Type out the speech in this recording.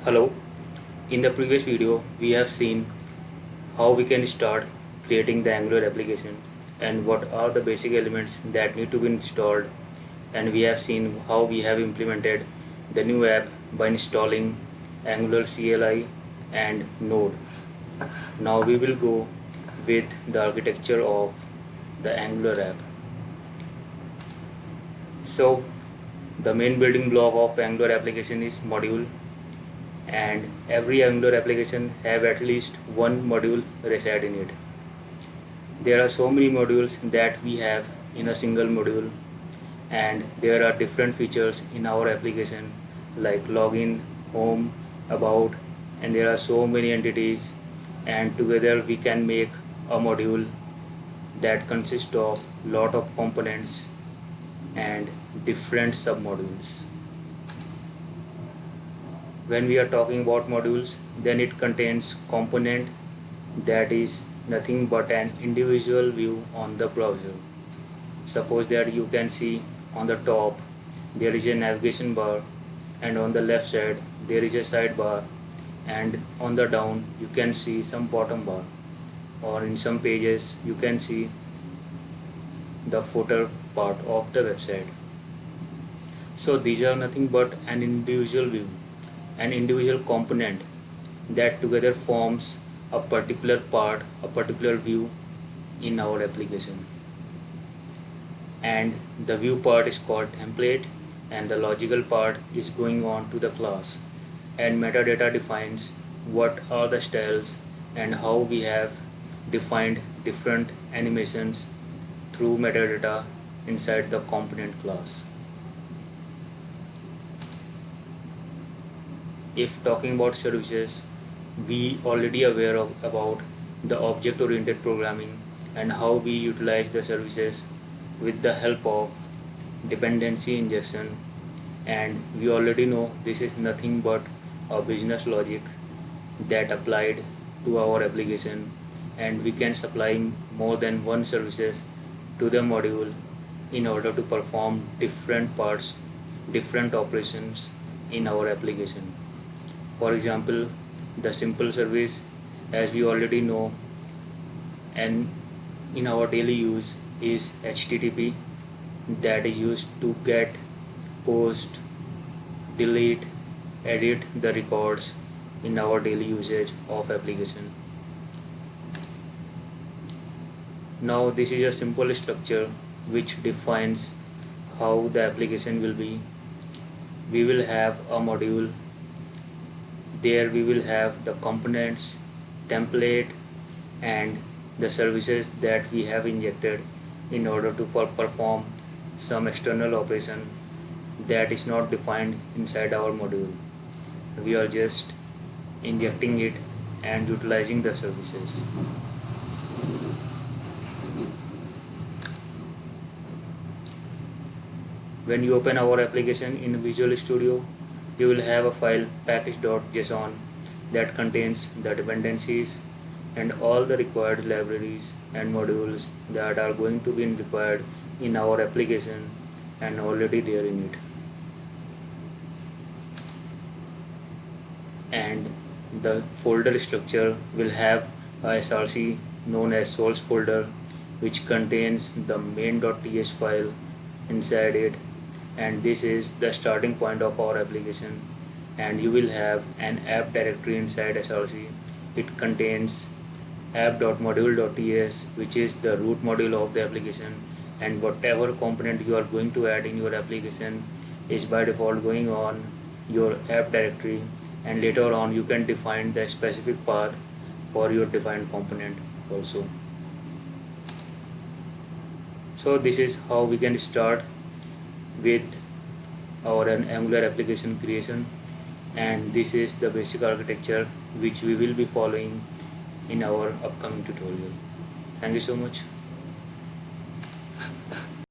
Hello, in the previous video we have seen how we can start creating the Angular application and what are the basic elements that need to be installed, and we have seen how we have implemented the new app by installing Angular CLI and Node. Now we will go with the architecture of the Angular app. So the main building block of Angular application is module, and every Angular application have at least one module reside in it. There are so many modules that we have in a single module, and there are different features in our application like login, home, about, and there are so many entities, and together we can make a module that consists of lot of components and different submodules. When we are talking about modules, then it contains component that is nothing but an individual view on the browser. Suppose that you can see on the top there is a navigation bar, and on the left side there is a sidebar, and on the down you can see some bottom bar, or in some pages you can see the footer part of the website. So these are nothing but an individual view, an individual component that together forms a particular part, a particular view in our application. And the view part is called template, and the logical part is going on to the class, and metadata defines what are the styles and how we have defined different animations through metadata inside the component class. If talking about services, we already aware about the object-oriented programming and how we utilize the services with the help of dependency injection, and we already know this is nothing but a business logic that applied to our application, and we can supply more than one services to the module in order to perform different parts, different operations in our application. For example, the simple service, as we already know and in our daily use, is HTTP, that is used to get, post, delete, edit the records in our daily usage of application. Now this is a simple structure which defines how the application will be. We will have a module. There we will have the components, template, and the services that we have injected in order to perform some external operation that is not defined inside our module. We are just injecting it and utilizing the services. When you open our application in Visual Studio, you will have a file package.json that contains the dependencies and all the required libraries and modules that are going to be required in our application and already there in it. And the folder structure will have a src known as source folder, which contains the main.ts file inside it, and this is the starting point of our application. And you will have an app directory inside src. It contains app.module.ts, which is the root module of the application, and whatever component you are going to add in your application is by default going on your app directory, and later on you can define the specific path for your defined component also. So this is how we can start with our Angular application creation, and this is the basic architecture which we will be following in our upcoming tutorial. Thank you so much.